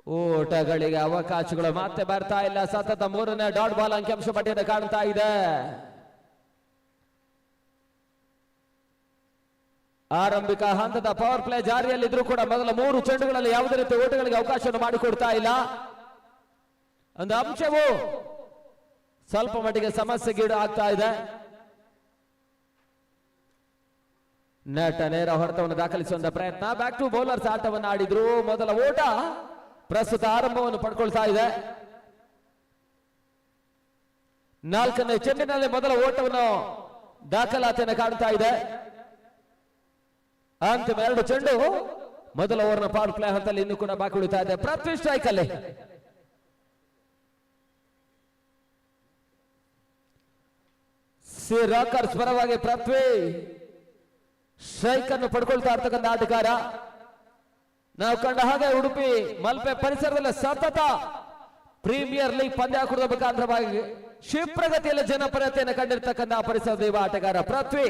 ಓಟಗಳಿಗೆ ಅವಕಾಶಗಳು ಮತ್ತೆ ಬರ್ತಾ ಇಲ್ಲ. ಸತತ ಮೂರನೇ ಡಾಟ್ ಬಾಲ್ ಅಂಕಿಅಂಶ ಪಟ್ಟಿಯನ್ನು ಕಾಣ್ತಾ ಇದೆ. ಆರಂಭಿಕ ಹಂತದ ಪವರ್ ಪ್ಲೇ ಜಾರಿಯಲ್ಲಿದ್ರೂ ಕೂಡ ಮೊದಲ 3 ಚೆಂಡುಗಳಲ್ಲಿ ಯಾವುದೇ ರೀತಿ ಓಟಗಳಿಗೆ ಅವಕಾಶವನ್ನು ಮಾಡಿಕೊಡ್ತಾ ಇಲ್ಲ. ಒಂದು ಅಂಶವು ಸ್ವಲ್ಪ ಮಟ್ಟಿಗೆ ಸಮಸ್ಯೆಗೀಡು ಆಗ್ತಾ ಇದೆ. ನೆಟ್ ನೇರ ಹೊಡೆತವನ್ನು ದಾಖಲಿಸುವಂತ ಪ್ರಯತ್ನ. ಬ್ಯಾಕ್ ಟು ಬೌಲರ್ಸ್ ಆಟವನ್ನು ಆಡಿದ್ರು. ಮೊದಲ ಓಟ ಪ್ರಸ್ತುತ ಆರಂಭವನ್ನು ಪಡ್ಕೊಳ್ತಾ ಇದೆ. 4ನೇ ಚೆಂಡಿನಲ್ಲಿ ಮೊದಲ ಓಟವನ್ನು ದಾಖಲಾತಿಯನ್ನು ಕಾಣ್ತಾ ಇದೆ. ಅಂತಿಮ 2 ಚೆಂಡು ಮೊದಲ ಓವರ್ನ ಪವರ್ ಪ್ಲೇ ಹಂತದಲ್ಲಿ ಇನ್ನೂ ಕೂಡ ಬಾಕಿ ಉಳಿತಾ ಇದೆ. ಪೃಥ್ವಿ ಸ್ಟ್ರೈಕ್ ಅಲ್ಲಿ. ಸಿ ರಾಕರ್ಸ್ ಪರವಾಗಿ ಪೃಥ್ವಿ ಸ್ಟ್ರೈಕ್ ಅನ್ನು ಪಡ್ಕೊಳ್ತಾ ಇರ್ತಕ್ಕಂಥ ಆಟಗಾರ. ನಾವು ಕಂಡ ಹಾಗೆ ಉಡುಪಿ ಮಲ್ಪೆ ಪರಿಸರದಲ್ಲಿ ಸತತ ಪ್ರೀಮಿಯರ್ ಲೀಗ್ ಪಂದ್ಯಾಕೂಟದ ಮುಖಾಂತರವಾಗಿ ಕ್ಷಿಪ್ರಗತಿಯಲ್ಲಿ ಜನಪ್ರಿಯತೆಯನ್ನು ಕಂಡಿರ್ತಕ್ಕಂಥ ಪರಿಸರದ ಯುವ ಆಟಗಾರ ಪೃಥ್ವಿ.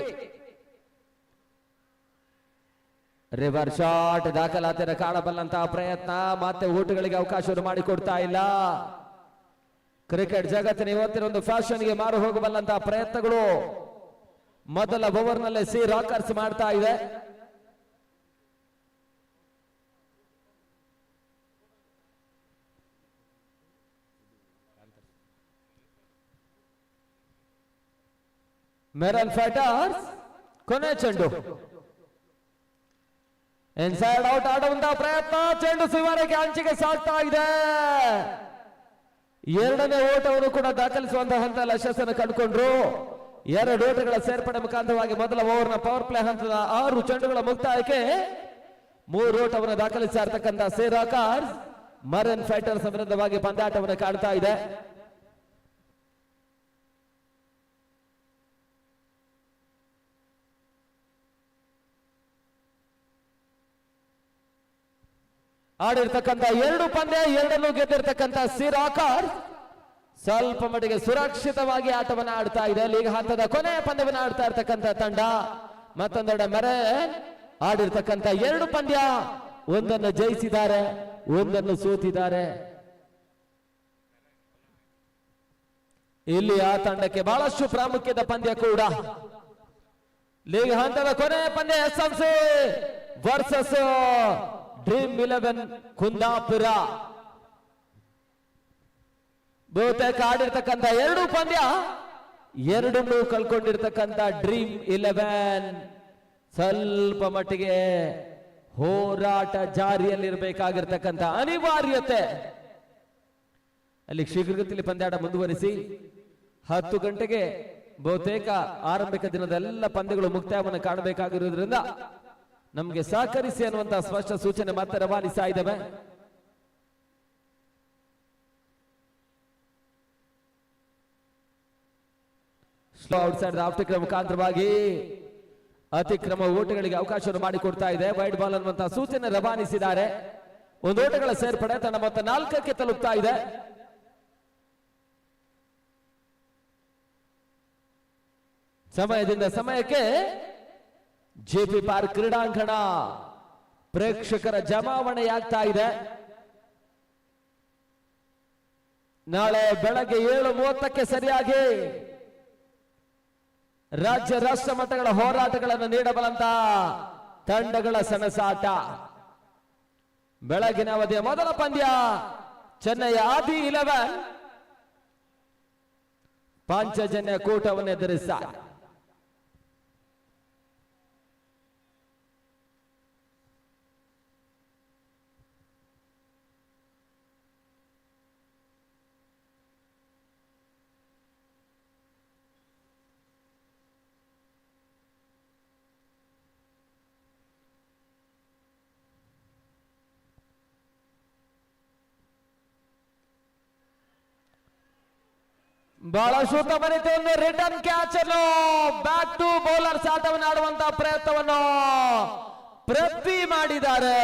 ರಿವರ್ ಶಾಟ್ ದಾಖಲಾತಿಯನ್ನು ಕಾಣಬಲ್ಲಂತಹ ಪ್ರಯತ್ನ. ಮತ್ತೆ ಓಟಗಳಿಗೆ ಅವಕಾಶವನ್ನು ಮಾಡಿಕೊಡ್ತಾ ಇಲ್ಲ. ಕ್ರಿಕೆಟ್ ಜಗತ್ತಿನ ಇವತ್ತಿನ ಒಂದು ಫ್ಯಾಷನ್ಗೆ ಮಾರು ಹೋಗಬಲ್ಲಂತಹ ಪ್ರಯತ್ನಗಳು ಮೊದಲ ಓವರ್ನಲ್ಲೇ ಸಿ ರಾಕರ್ಸ್ ಮಾಡ್ತಾ ಇದೆ. ಮೆರನ್ ಫೈಟರ್ಸ್ ಕೊನೆ ಚೆಂಡು. ಇನ್ಸೈಡ್ ಔಟ್ ಆಡುವಂತಹ ಪ್ರಯತ್ನ. ಚೆಂಡು ಶಿವರಿಗೆ ಅಂಚಿಗೆ ಸಾಗ್ತಾ ಇದೆ. 2ನೇ ಓಟವನ್ನು ಕೂಡ ದಾಖಲಿಸುವಂತಹ ಹಂತದಲ್ಲಿ ಯಶಸ್ಸನ್ನು ಕಂಡುಕೊಂಡ್ರು. 2 ಓಟಗಳ ಸೇರ್ಪಡೆ ಮುಖಾಂತರವಾಗಿ ಮೊದಲ ಓವರ್ನ ಪವರ್ ಪ್ಲೇ ಹಂತದ 6 ಚೆಂಡುಗಳ ಮುಕ್ತಾಯಕ್ಕೆ 3 ಓಟವನ್ನು ದಾಖಲಿಸ್ತಾ ಇರ್ತಕ್ಕಂಥ ಸಿ ರಾಕರ್ಸ್ ಮರನ್ ಫೈಟರ್ಸ್ ವಿರುದ್ಧವಾಗಿ ಪಂದ್ಯಾಟವನ್ನು ಕಾಣ್ತಾ ಇದೆ. ಆಡಿರ್ತಕ್ಕಂಥ 2 ಪಂದ್ಯ 2 ಗೆದ್ದಿರ್ತಕ್ಕಂಥ ಸಿ ರಾಕರ್ಸ್ ಸ್ವಲ್ಪ ಮಟ್ಟಿಗೆ ಸುರಕ್ಷಿತವಾಗಿ ಆಟವನ್ನು ಆಡ್ತಾ ಇದೆ. ಲೀಗ್ ಹಂತದ ಕೊನೆಯ ಪಂದ್ಯವನ್ನು ಆಡ್ತಾ ಇರ್ತಕ್ಕಂಥ ತಂಡ. ಮತ್ತೊಂದೆಡೆ ಮೆರನ್ ಆಡಿರ್ತಕ್ಕಂಥ 2 ಪಂದ್ಯ, ಒಂದನ್ನು ಜಯಿಸಿದ್ದಾರೆ, ಒಂದನ್ನು ಸೋತಿದ್ದಾರೆ. ಇಲ್ಲಿ ಆ ತಂಡಕ್ಕೆ ಬಹಳಷ್ಟು ಪ್ರಾಮುಖ್ಯದ ಪಂದ್ಯ ಕೂಡ. ಲೀಗ್ ಹಂತದ ಕೊನೆಯ ಪಂದ್ಯ ಎಸ್ಎಂಸಿ ವರ್ಸಸ್ ಡ್ರೀಮ್ 11 ಕುಂದಾಪುರ. ಬಹುತೇಕ ಆಡಿರ್ತಕ್ಕಂಥ 2 ಪಂದ್ಯ 2 ಕಳ್ಕೊಂಡಿರ್ತಕ್ಕಂಥ ಡ್ರೀಮ್ 11 ಸ್ವಲ್ಪ ಮಟ್ಟಿಗೆ ಹೋರಾಟ ಜಾರಿಯಲ್ಲಿರಬೇಕಾಗಿರ್ತಕ್ಕಂಥ ಅನಿವಾರ್ಯತೆ. ಅಲ್ಲಿ ಶೀಘ್ರಗತಿಯಲ್ಲಿ ಪಂದ್ಯಾಟ ಮುಂದುವರಿಸಿ 10 ಗಂಟೆಗೆ ಬಹುತೇಕ ಆರಂಭಿಕ ದಿನದ ಎಲ್ಲ ಪಂದ್ಯಗಳು ಮುಕ್ತಾಯವನ್ನು ಕಾಣಬೇಕಾಗಿರುವುದರಿಂದ ನಮಗೆ ಸಹಕರಿಸಿ ಅನ್ನುವಂತಹ ಸ್ಪಷ್ಟ ಸೂಚನೆ ಮತ್ತೆ ರವಾನಿಸ್ತಾ ಇದ್ದೇವೆ. ಸ್ಲೋ ಔಟ್ಸೈಡ್ ಆಫ್ಟಿಕ್ರಮ ಮುಖಾಂತರವಾಗಿ ಅತಿಕ್ರಮ ಓಟಗಳಿಗೆ ಅವಕಾಶವನ್ನು ಮಾಡಿಕೊಡ್ತಾ ಇದೆ. ವೈಡ್ ಬಾಲ್ ಅನ್ನುವಂತಹ ಸೂಚನೆ ರವಾನಿಸಿದ್ದಾರೆ. 1 ಓಟಗಳ ಸೇರ್ಪಡೆ ತನ್ನ ಮೊತ್ತ 4ಕ್ಕೆ ತಲುಪ್ತಾ ಇದೆ. ಸಮಯದಿಂದ ಸಮಯಕ್ಕೆ ಜೆಪಿ ಪಾರ್ಕ್ ಕ್ರೀಡಾಂಗಣ ಪ್ರೇಕ್ಷಕರ ಜಮಾವಣೆಯಾಗ್ತಾ ಇದೆ. ನಾಳೆ ಬೆಳಗ್ಗೆ 7:30ಕ್ಕೆ ಸರಿಯಾಗಿ ರಾಜ್ಯ ರಾಷ್ಟ್ರ ಮಟ್ಟಗಳ ಹೋರಾಟಗಳನ್ನು ನೀಡಬಲ್ಲಂತ ತಂಡಗಳ ಸೆಣಸಾಟ. ಬೆಳಗಿನ ಅವಧಿಯ ಮೊದಲ ಪಂದ್ಯ ಚೆನ್ನೈ ಆದಿ 11 ಪಾಂಚಜನ್ಯ ಕೂಟವನ್ನು ಎದುರಿಸ್ತಾರೆ. ಬಹಳ ಶುದ್ಧಮನಿತ ಒಂದು ರಿಟರ್ನ್ ಕ್ಯಾಚ್ ಅನ್ನು ಬ್ಯಾಕ್ ಟು ಬೌಲರ್ಸ್ ಆಟವನ್ನು ಆಡುವಂತಹ ಪ್ರಯತ್ನವನ್ನು ಪೃಥ್ವಿ ಮಾಡಿದ್ದಾರೆ.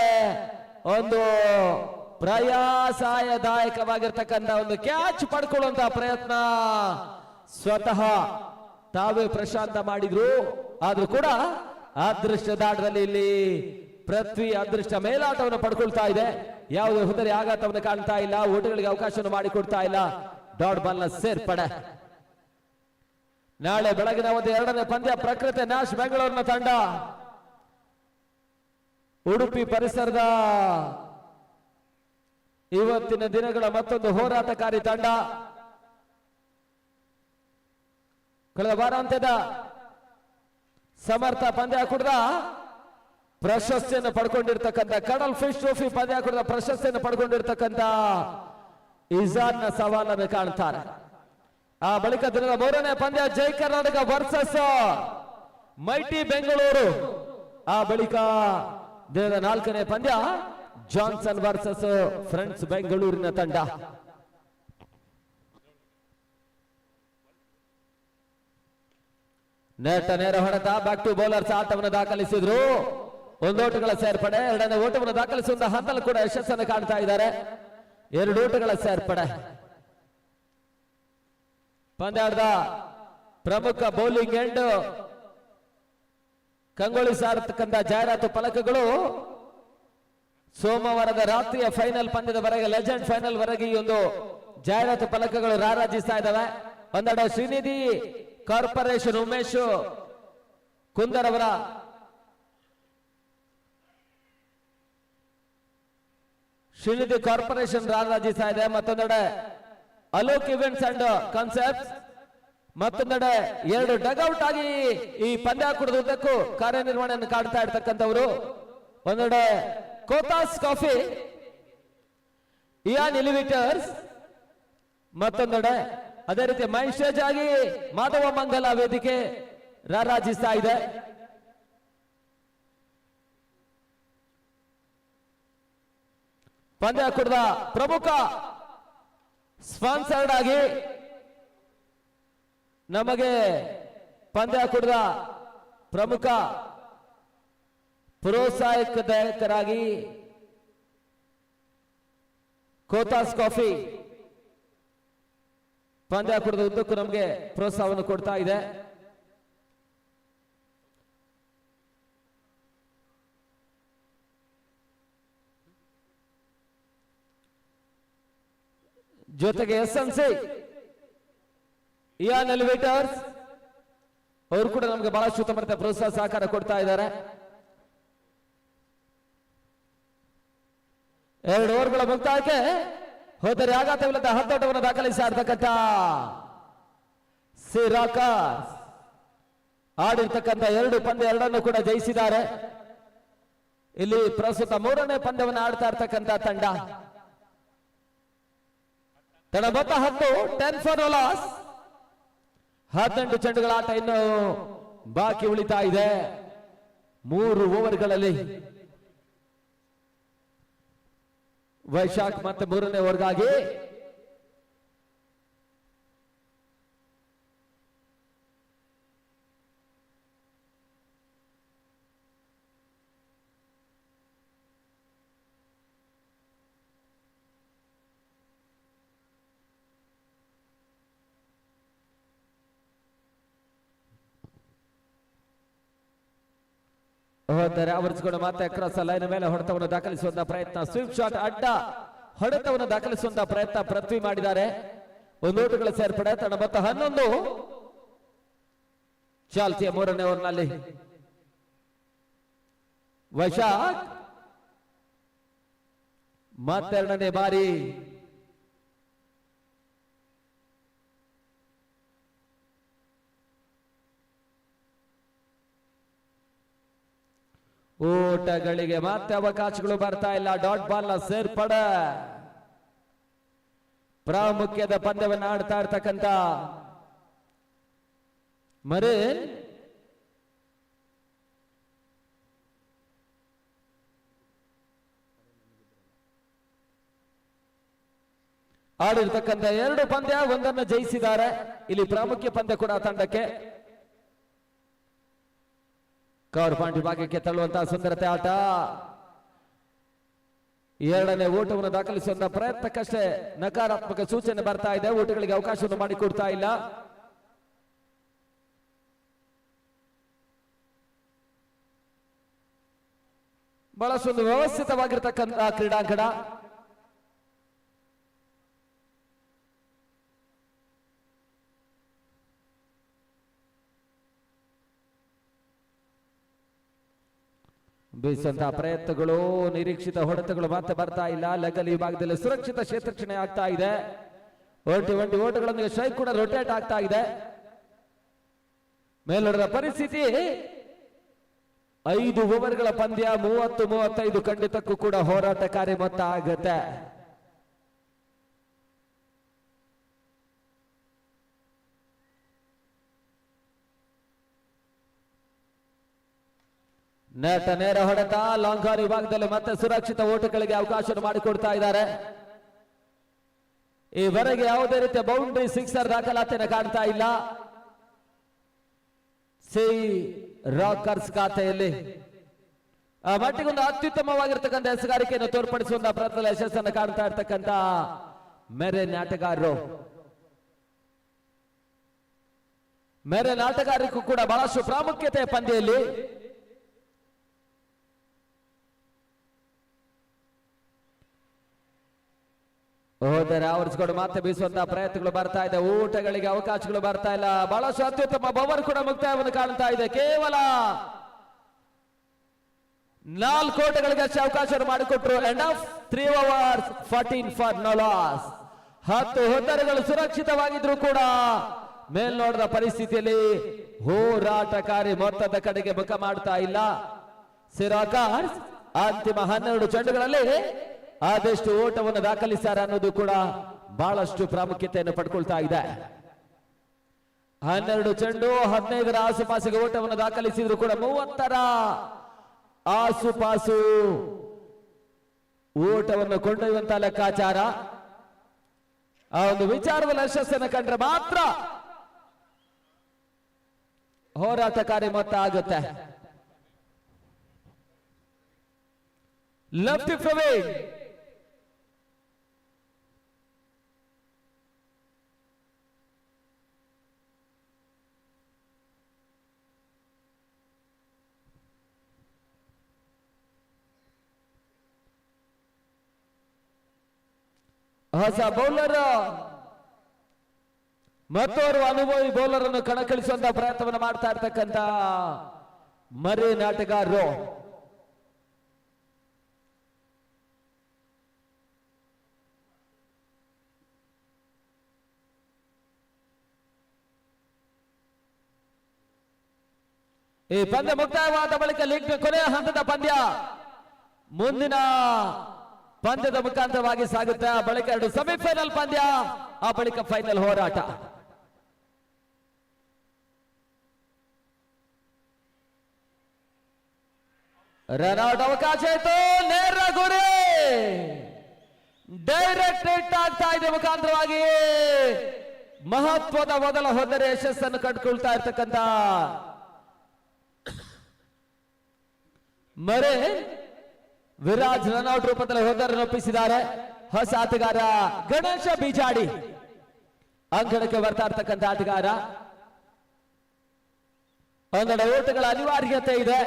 ಒಂದು ಪ್ರಯಾಸದಾಯಕವಾಗಿರ್ತಕ್ಕಂಥ ಒಂದು ಕ್ಯಾಚ್ ಪಡ್ಕೊಳ್ಳುವಂತಹ ಪ್ರಯತ್ನ ಸ್ವತಃ ತಾವೇ ಪ್ರಶಾಂತ ಮಾಡಿದ್ರು. ಆದ್ರೂ ಕೂಡ ಅದೃಷ್ಟದ ಆಟದಲ್ಲಿ ಇಲ್ಲಿ ಪೃಥ್ವಿ ಅದೃಷ್ಟ ಮೇಲಾಟವನ್ನು ಪಡ್ಕೊಳ್ತಾ ಇದೆ. ಯಾವುದೇ ಹುದರಿ ಆಘಾತವನ್ನು ಕಾಣ್ತಾ ಇಲ್ಲ. ಓಟಗಳಿಗೆ ಅವಕಾಶವನ್ನು ಮಾಡಿಕೊಡ್ತಾ ಇಲ್ಲ. ಡಾಟ್ ಬಾಲ್ ನ ಸೇರ್ಪಡೆ. ನಾಳೆ ಬೆಳಗಿನ ಒಂದು ಎರಡನೇ ಪಂದ್ಯ ಪ್ರಕೃತಿ ನ್ಯಾಶ್ ಬೆಂಗಳೂರಿನ ತಂಡ ಉಡುಪಿ ಪರಿಸರದ ಇವತ್ತಿನ ದಿನಗಳ ಮತ್ತೊಂದು ಹೋರಾಟಕಾರಿ ತಂಡ. ಕಳೆದ ವಾರಾಂತ್ಯದ ಸಮರ್ಥ ಪಂದ್ಯಾಕೂಟದ ಪ್ರಶಸ್ತಿಯನ್ನು ಪಡ್ಕೊಂಡಿರ್ತಕ್ಕಂಥ ಕಡಲ್ ಫಿಶ್ ಟ್ರೋಫಿ ಪಂದ್ಯಾಕೂಟದ ಪ್ರಶಸ್ತಿಯನ್ನು ಪಡ್ಕೊಂಡಿರ್ತಕ್ಕಂಥ ಇಜಾನ್ ನ ಸವಾಲನ್ನು ಕಾಣ್ತಾರೆ. ಆ ಬಳಿಕ ದಿನದ ಮೂರನೇ ಪಂದ್ಯ ಜೈ ಕರ್ನಾಟಕ ವರ್ಸಸ್ ಮೈಟಿ ಬೆಂಗಳೂರು. ಆ ಬಳಿಕ ದಿನದ ನಾಲ್ಕನೇ ಪಂದ್ಯ ಜಾನ್ಸನ್ ವರ್ಸಸ್ ಫ್ರೆಂಡ್ಸ್ ಬೆಂಗಳೂರಿನ ತಂಡ. ನೇರ ಹೊಡೆತ ಬ್ಯಾಕ್ ಟು ಬೌಲರ್ಸ್ ಆಟವನ್ನು ದಾಖಲಿಸಿದ್ರು. ಒಂದು ಓಟಗಳ ಸೇರ್ಪಡೆ. ಎರಡನೇ ಓಟವನ್ನು ದಾಖಲಿಸುವಂತ ಹಂತಲ್ಲಿ ಕೂಡ ಯಶಸ್ಸನ್ನು ಕಾಣ್ತಾ ಇದ್ದಾರೆ. 2 ಓಟಗಳ ಸೇರ್ಪಡೆ. ಪಂದ್ಯಾಟದ ಪ್ರಮುಖ ಬೌಲಿಂಗ್ ಎಂಡ್ ಕಂಗೊಳಿಸಿರ್ತಕ್ಕಂಥ ಜಾಹೀರಾತು ಫಲಕಗಳು ಸೋಮವಾರದ ರಾತ್ರಿಯ ಫೈನಲ್ ಪಂದ್ಯದವರೆಗೆ, ಲೆಜೆಂಡ್ ಫೈನಲ್ ವರೆಗೆ ಈ ಒಂದು ಜಾಹೀರಾತು ಫಲಕಗಳು ರಾರಾಜಿಸ್ತಾ ಇದ್ದಾವೆ. ಒಂದೆಡೆ ಶ್ರೀನಿಧಿ ಕಾರ್ಪೊರೇಷನ್ ಉಮೇಶ್ ಕುಂದರ್ ಅವರ ಶ್ರೀನಿಧಿ ಕಾರ್ಪೊರೇಷನ್ ರಾರಾಜಿಸ್ತಾ ಇದೆ. ಮತ್ತೊಂದೆಡೆ ಅಲೋಕ್ ಇವೆಂಟ್ಸ್ ಅಂಡ್ ಕಾನ್ಸೆಪ್ಟ್ಸ್, ಮತ್ತೊಂದೆಡೆ 2 ಡಗ್ಔಟ್ ಆಗಿ ಈ ಪಂದ್ಯಾಕೂಟದ ಉದ್ದಕ್ಕೂ ಕಾರ್ಯನಿರ್ವಹಣೆಯನ್ನು ಕಾಡ್ತಾ ಇರ್ತಕ್ಕಂಥವರು. ಒಂದೆಡೆ ಕೋತಾಸ್ ಕಾಫಿ, ಇಯಾನ್ ಎಲಿವೇಟರ್ಸ್, ಮತ್ತೊಂದೆಡೆ ಅದೇ ರೀತಿ ಮೈನ್ ಸ್ಟೇಜ್ ಆಗಿ ಮಾಧವ ಮಂಗಲ ವೇದಿಕೆ ರಾರಾಜಿಸ್ತಾ ಇದೆ. ಪಂದ್ಯಾಕೂಟದ ಪ್ರಮುಖ ಸ್ಪಾನ್ಸರ್ಡ್ ಆಗಿ ನಮಗೆ ಪಂದ್ಯಾಕೂಟದ ಪ್ರಮುಖ ಪ್ರೋತ್ಸಾಹಕರಾಗಿ ಕೋತಾಸ್ ಕಾಫಿ ಪಂದ್ಯಾಕೂಟದ ಉದ್ದಕ್ಕೂ ನಮಗೆ ಪ್ರೋತ್ಸಾಹವನ್ನು ಕೊಡ್ತಾ ಇದೆ. ಜೊತೆಗೆ SNC ಇಯಾನ್ ಎಲಿವೇಟರ್ಸ್ ಅವರು ಕೂಡ ನಮಗೆ ಬಹಳಷ್ಟು ಉತ್ತಮ ಪ್ರೋತ್ಸಾಹ ಸಹಕಾರ ಕೊಡ್ತಾ ಇದ್ದಾರೆ. 2 ಓವರ್ಗಳ ಮುಕ್ತಾಯಕ್ಕೆ ಹೋದರೆ ಆಘಾತವಿಲ್ಲದ ಹತ್ತೋಟವನ್ನು ದಾಖಲಿಸಿರ್ತಕ್ಕಂಥ ಸಿರಾಕರ್ಸ್ ಆಡಿರ್ತಕ್ಕಂಥ 2 ಪಂದ್ಯ 2 ಕೂಡ ಜಯಿಸಿದ್ದಾರೆ. ಇಲ್ಲಿ ಪ್ರಸ್ತುತ 3ನೇ ಪಂದ್ಯವನ್ನು ಆಡ್ತಾ ಇರ್ತಕ್ಕಂಥ ತಂಡ. ಮೊತ್ತ 10 ಫಾರ್ ಲಾಸ್. 18 ಚೆಂಡುಗಳ ಆಟ ಇನ್ನು ಬಾಕಿ ಉಳಿತಾ ಇದೆ 3 ಓವರ್ಗಳಲ್ಲಿ. ವೈಶಾಖ್ ಮತ್ತೆ 3ನೇ ಓವರ್ಗಾಗಿ ಆವರಿಸಿಕೊಂಡು ಮತ್ತೆ ಕ್ರಾಸ್ ಲೈನ್ ಮೇಲೆ ಹೊಡೆತವನ್ನು ದಾಖಲಿಸುವಂತಹ ಪ್ರಯತ್ನ, ಸ್ವಿಫ್ಟ್ ಶಾಟ್ ಅಡ್ಡ ಹೊಡೆತವನ್ನು ದಾಖಲಿಸುವಂತಹ ಪ್ರಯತ್ನ ಪೃಥ್ವಿ ಮಾಡಿದ್ದಾರೆ. 1 ಓಟಗಳ ಸೇರ್ಪಡೆ. ತನ್ನ ಮೊತ್ತ 11 ಚಾಲ್ತಿಯ 3ನೇ ಓವರ್ನಲ್ಲಿ. ವೈಶಾಖ್ ಮತ್ತೆರಡನೇ ಬಾರಿ ಓಟಗಳಿಗೆ ಮತ್ತೆ ಅವಕಾಶಗಳು ಬರ್ತಾ ಇಲ್ಲ. ಡಾಟ್ ಬಾಲ್ ನ ಸೇರ್ಪಡೆ. ಪ್ರಾಮುಖ್ಯದ ಪಂದ್ಯವನ್ನು ಆಡ್ತಾ ಇರ್ತಕ್ಕಂಥ ಮರೀನ್ ಆಡಿರ್ತಕ್ಕಂಥ 2 ಪಂದ್ಯ 1 ಜಯಿಸಿದ್ದಾರೆ. ಇಲ್ಲಿ ಪ್ರಾಮುಖ್ಯ ಪಂದ್ಯ ಕೂಡ ತಂಡಕ್ಕೆ. ಕವರ್ ಪಾಯಿಂಟ್ ವಿಭಾಗಕ್ಕೆ ತಳ್ಳುವಂತಹ ಸುಂದರತೆ ಆಟ. 2ನೇ ಓಟವನ್ನು ದಾಖಲಿಸುವಂತಹ ಪ್ರಯತ್ನಕ್ಕಷ್ಟೇ ನಕಾರಾತ್ಮಕ ಸೂಚನೆ ಬರ್ತಾ ಇದೆ. ಓಟಗಳಿಗೆ ಅವಕಾಶವನ್ನು ಮಾಡಿಕೊಡ್ತಾ ಇಲ್ಲ. ಬಹಳಷ್ಟು ವ್ಯವಸ್ಥಿತವಾಗಿರ್ತಕ್ಕಂಥ ಕ್ರೀಡಾಂಗಣ. ಬೀಸುವಂತಹ ಪ್ರಯತ್ನಗಳು, ನಿರೀಕ್ಷಿತ ಹೊಡೆತಗಳು ಮತ್ತೆ ಬರ್ತಾ ಇಲ್ಲ. ಲಗಲಿ ವಿಭಾಗದಲ್ಲಿ ಸುರಕ್ಷಿತ ಕ್ಷೇತ್ರಕ್ಷಣೆ ಆಗ್ತಾ ಇದೆ. ಒಂಟಿ ಓಟಗಳೊಂದಿಗೆ ಸ್ಟ್ರೈಕ್ ಕೂಡ ರೊಟೇಟ್ ಆಗ್ತಾ ಇದೆ. ಮೇಲ್ನೋಟದ ಪರಿಸ್ಥಿತಿ 5 ಓವರ್ಗಳ ಪಂದ್ಯ 30-35 ಖಂಡಿತಕ್ಕೂ ಕೂಡ ಹೋರಾಟಕಾರಿ ಮೊತ್ತ ಆಗುತ್ತೆ. ನೆಟ್ ನೇರ ಹೊಡೆತ. ಲಾಂಗ್ ಆನ್ ವಿಭಾಗದಲ್ಲಿ ಮತ್ತೆ ಸುರಕ್ಷಿತ ಓಟಗಳಿಗೆ ಅವಕಾಶ ಮಾಡಿಕೊಡ್ತಾ ಇದ್ದಾರೆ. ಈವರೆಗೆ ಯಾವುದೇ ರೀತಿಯ ಬೌಂಡ್ರಿ ಸಿಕ್ಸರ್ ದಾಖಲಾತಿಯನ್ನು ಕಾಣ್ತಾ ಇಲ್ಲ ಸಿ ರಾಕರ್ಸ್ ಖಾತೆಯಲ್ಲಿ. ಆ ಮಟ್ಟಿಗೊಂದು ಅತ್ಯುತ್ತಮವಾಗಿರ್ತಕ್ಕಂಥ ಹೆಸರುಗಾರಿಕೆಯನ್ನು ತೋರ್ಪಡಿಸುವಂತಹ ಪ್ರಯತ್ನದ ಯಶಸ್ಸನ್ನು ಕಾಣ್ತಾ ಇರ್ತಕ್ಕಂಥ ಮೆರೆನ್ ಆಟಗಾರರು. ಮೆರೆನ್ ಆಟಗಾರರಿಗೂ ಕೂಡ ಬಹಳಷ್ಟು ಪ್ರಾಮುಖ್ಯತೆ ಪಂದ್ಯದಲ್ಲಿ. ಹೋದರೆ ಆವರಿಸಿಕೊಂಡು ಮತ್ತೆ ಬೀಸುವಂತಹ ಪ್ರಯತ್ನಗಳು ಬರ್ತಾ ಇದೆ. ಊಟಗಳಿಗೆ ಅವಕಾಶಗಳು ಬರ್ತಾ ಇಲ್ಲ. ಬಹಳಷ್ಟು ಅತ್ಯುತ್ತಮ ಬವರ್ ಕೂಡ ಮುಕ್ತಾಯವನ್ನು ಕಾಣ್ತಾ ಇದೆ. ಕೇವಲ 4 ಓಟಗಳಿಗೆ ಅಷ್ಟೇ ಅವಕಾಶ ಮಾಡಿಕೊಟ್ರು. End of 3 overs 14 for no loss. 10 ಹೊತ್ತರೆಗಳು ಸುರಕ್ಷಿತವಾಗಿದ್ರು ಕೂಡ ಮೇಲ್ನೋಟದ ಪರಿಸ್ಥಿತಿಯಲ್ಲಿ ಹೋರಾಟಕಾರಿ ಮೊತ್ತದ ಕಡೆಗೆ ಮುಖ ಮಾಡ್ತಾ ಇಲ್ಲ. ಸಿರಾಕಾರ್ಸ್ ಅಂತಿಮ 12 ಚೆಂಡುಗಳಲ್ಲಿ ಆದಷ್ಟು ಓಟವನ್ನು ದಾಖಲಿಸ್ತಾರೆ ಅನ್ನೋದು ಕೂಡ ಬಹಳಷ್ಟು ಪ್ರಾಮುಖ್ಯತೆಯನ್ನು ಪಡ್ಕೊಳ್ತಾ ಇದೆ. 12 ಚೆಂಡು 15ರ ಆಸುಪಾಸಿಗೆ ಓಟವನ್ನು ದಾಖಲಿಸಿದ್ರು ಕೂಡ 30ರ ಆಸುಪಾಸು ಓಟವನ್ನು ಕೊಂಡೊಯ್ಯುವಂತಹ ಲೆಕ್ಕಾಚಾರ. ಆ ಒಂದು ವಿಚಾರದಲ್ಲಿ ಯಶಸ್ಸನ್ನು ಕಂಡ್ರೆ ಮಾತ್ರ ಹೋರಾಟಕಾರಿ ಮೊತ್ತ ಆಗುತ್ತೆ. ಲೆಫ್ಟ್ ಪ್ರವೀಣ್ ಹೊಸ ಬೌಲರ್ ಮತ್ತೋರ್ವ ಅನುಭವಿ ಬೌಲರ್ ಅನ್ನು ಕಣಕ್ಕಿಳಿಸುವಂತಹ ಪ್ರಯತ್ನವನ್ನು ಮಾಡ್ತಾ ಇರ್ತಕ್ಕಂಥ ಮೆರೆನ್ ಆಟಗಾರರು. ಈ ಪಂದ್ಯ ಮುಕ್ತಾಯವಾದ ಬಳಿಕ ಲೀಗ್ ಕೊನೆಯ ಹಂತದ ಪಂದ್ಯ ಮುಂದಿನ ಪಂದ್ಯದ ಮುಖಾಂತರವಾಗಿ ಸಾಗುತ್ತೆ. ಆ ಬಳಿಕ 2 ಸೆಮಿಫೈನಲ್ ಪಂದ್ಯ, ಆ ಬಳಿಕ ಫೈನಲ್ ಹೋರಾಟ. ರನ್ಔಟ್ ಅವಕಾಶ ಇತ್ತು. ನೇರ ಗುರಿ, ಡೈರೆಕ್ಟ್ ಹಿಟ್ ಆಗ್ತಾ ಇದೆ. ಮುಖಾಂತರವಾಗಿ ಮಹತ್ವದ ಮೊದಲ ಹೋದರೆ ಯಶಸ್ಸನ್ನು ಕಂಡುಕೊಳ್ತಾ ಇರ್ತಕ್ಕಂಥ ಮೆರೆನ್ ವಿರಾಜ್ ರನ್ಔಟ್ ರೂಪದಲ್ಲಿ ಹೋದರನ್ನು ಒಪ್ಪಿಸಿದ್ದಾರೆ. ಹೊಸ ಆಟಗಾರ ಗಣೇಶ ಬಿಜಾಡಿ ಅಂಕಣಕ್ಕೆ ಬರ್ತಾ ಇರ್ತಕ್ಕಂಥ ಆಟಗಾರ. 12 ಓಟಗಳ ಅನಿವಾರ್ಯತೆ ಇದೆ.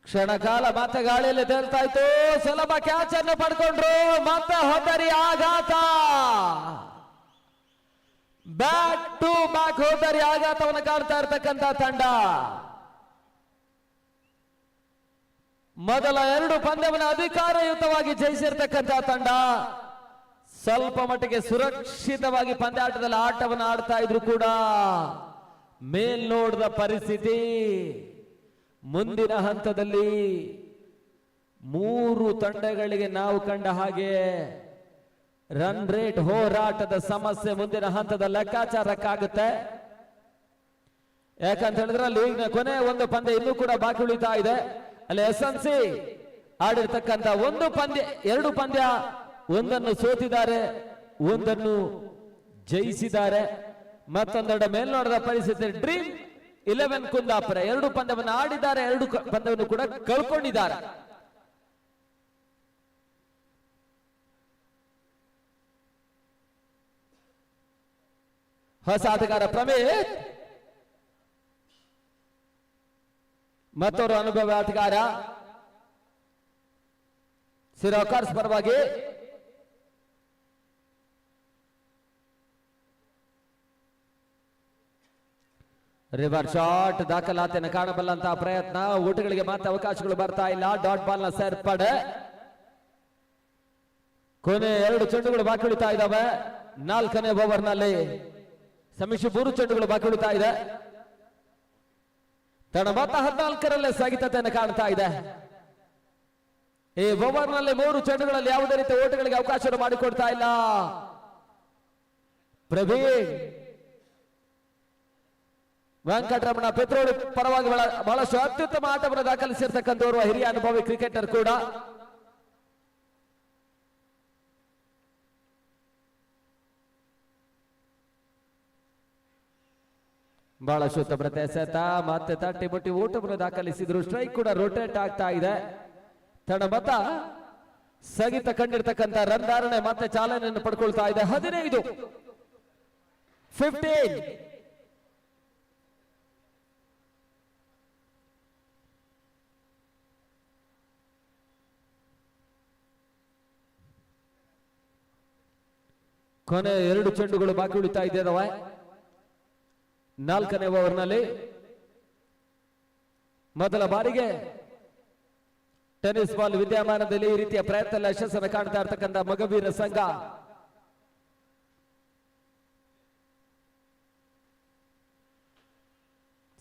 ಕ್ಷಣಕಾಲ ಮತ್ತೆ ಗಾಳಿಯಲ್ಲಿ ತೇಲ್ತಾ ಇತ್ತು. ಸುಲಭ ಕ್ಯಾಚ್ ಅನ್ನು ಪಡ್ಕೊಂಡ್ರು. ಮತ್ತೆ ಹೋದರಿ ಆಘಾತ. ಬ್ಯಾಕ್ ಟು ಬ್ಯಾಕ್ ಹೋದರಿ ಆಘಾತವನ್ನು ಕಾಡ್ತಾ ಇರ್ತಕ್ಕಂಥ ತಂಡ. ಮೊದಲ 2 ಪಂದ್ಯವನ್ನು ಅಧಿಕಾರಯುತವಾಗಿ ಜಯಿಸಿರ್ತಕ್ಕಂಥ ತಂಡ. ಸ್ವಲ್ಪ ಮಟ್ಟಿಗೆ ಸುರಕ್ಷಿತವಾಗಿ ಪಂದ್ಯಾಟದಲ್ಲಿ ಆಟವನ್ನು ಆಡ್ತಾ ಇದ್ರು ಕೂಡ ಮೇಲ್ನೋಟದ ಪರಿಸ್ಥಿತಿ ಮುಂದಿನ ಹಂತದಲ್ಲಿ 3 ತಂಡಗಳಿಗೆ ನಾವು ಕಂಡ ಹಾಗೆ ರನ್ ರೇಟ್ ಹೋರಾಟದ ಸಮಸ್ಯೆ ಮುಂದಿನ ಹಂತದ ಲೆಕ್ಕಾಚಾರಕ್ಕಾಗುತ್ತೆ. ಯಾಕಂತ ಹೇಳಿದ್ರೆ ಲೀಗ್ನ ಕೊನೆ ಒಂದು ಪಂದ್ಯ ಇನ್ನೂ ಕೂಡ ಬಾಕಿ ಉಳಿತಾ ಇದೆ. ಅಲ್ಲಿ SNC ಆಡಿರ್ತಕ್ಕಂಥ ಎರಡು ಪಂದ್ಯ ಒಂದನ್ನು ಸೋತಿದ್ದಾರೆ, ಒಂದನ್ನು ಜಯಿಸಿದ್ದಾರೆ. ಮತ್ತೊಂದೆರಡು ಮೇಲ್ನೋಟದ ಪರಿಸ್ಥಿತಿ ಡ್ರೀಮ್ 11 ಕುಂದಾಪುರ ಎರಡು ಪಂದ್ಯವನ್ನು ಆಡಿದ್ದಾರೆ, ಎರಡು ಪಂದ್ಯವನ್ನು ಕೂಡ ಕಳ್ಕೊಂಡಿದ್ದಾರೆ. ಹೊಸ ಆಟಗಾರ ಪ್ರಮೇತ್, ಮತ್ತೊರು ಅನುಭವಿ ಆಟಗಾರ ಸಿರಾಕರ್ಸ್ ಪರವಾಗಿ ರಿವರ್ ಶಾಟ್ ದಾಖಲಾತಿಯನ್ನು ಕಾಣಬಲ್ಲಂತಹ ಪ್ರಯತ್ನ. ಊಟಗಳಿಗೆ ಮಾತ್ರ ಅವಕಾಶಗಳು ಬರ್ತಾ ಇಲ್ಲ. ಡಾಟ್ ಬಾಲ್ ನ ಸೇರ್ಪಡೆ. ಕೊನೆ 2 ಚೆಂಡುಗಳು ಬಾಕಿ ಉಳಿತಾ ಇದ್ದಾವೆ. 4ನೇ ಓವರ್ ನಲ್ಲಿ ಸಮಿಶಿ 3 ಚೆಂಡುಗಳು ಬಾಕಿ ಉಳಿತಾ ಇದೆ. ತಡ ಮೊತ್ತ 14ರಲ್ಲೇ ಸ್ಥಗಿತತೆಯನ್ನು ಕಾಣ್ತಾ ಇದೆ. ಈ ಓವರ್ ನಲ್ಲಿ 3 ಚೆಂಡುಗಳಲ್ಲಿ ಯಾವುದೇ ರೀತಿಯ ಓಟಗಳಿಗೆ ಅವಕಾಶ ಮಾಡಿಕೊಡ್ತಾ ಇಲ್ಲ ಪ್ರವೀಣ್. ವೆಂಕಟರಮಣ ಪೆತ್ರೋಳಿ ಪರವಾಗಿ ಬಹಳಷ್ಟು ಅತ್ಯುತ್ತಮ ಆಟವನ್ನು ದಾಖಲಿಸಿರ್ತಕ್ಕಂಥವರು ಹಿರಿಯ ಅನುಭವಿ ಕ್ರಿಕೆಟರ್ ಕೂಡ. ಬಹಳಷ್ಟು ಉತ್ತಮತೆ ಎಸೆತ, ಮತ್ತೆ ತಟ್ಟಿ ಮುಟ್ಟಿ ಊಟವನ್ನು ದಾಖಲಿಸಿದ್ರು. ಸ್ಟ್ರೈಕ್ ಕೂಡ ರೊಟೇಟ್ ಆಗ್ತಾ ಇದೆ. ತಡ ಮತ ಸ್ಥಗಿತ ಕಂಡಿರ್ತಕ್ಕಂಥ ರನ್ ಧಾರಣೆ ಮತ್ತೆ ಚಾಲನೆಯನ್ನು ಪಡ್ಕೊಳ್ತಾ ಇದೆ. 15 ಕೊನೆ 2 ಚೆಂಡುಗಳು ಬಾಕಿ ಉಳಿತಾ ಇದ್ದೇವೆ 4ನೇ ಓವರ್ನಲ್ಲಿ. ಮೊದಲ ಬಾರಿಗೆ ಟೆನ್ನಿಸ್ ಬಾಲ್ ವಿದ್ಯಮಾನದಲ್ಲಿ ಈ ರೀತಿಯ ಪ್ರಯತ್ನ ಯಶಸ್ಸನ್ನು ಕಾಣ್ತಾ ಇರ್ತಕ್ಕಂಥ ಮಗವೀರ ಸಂಘ.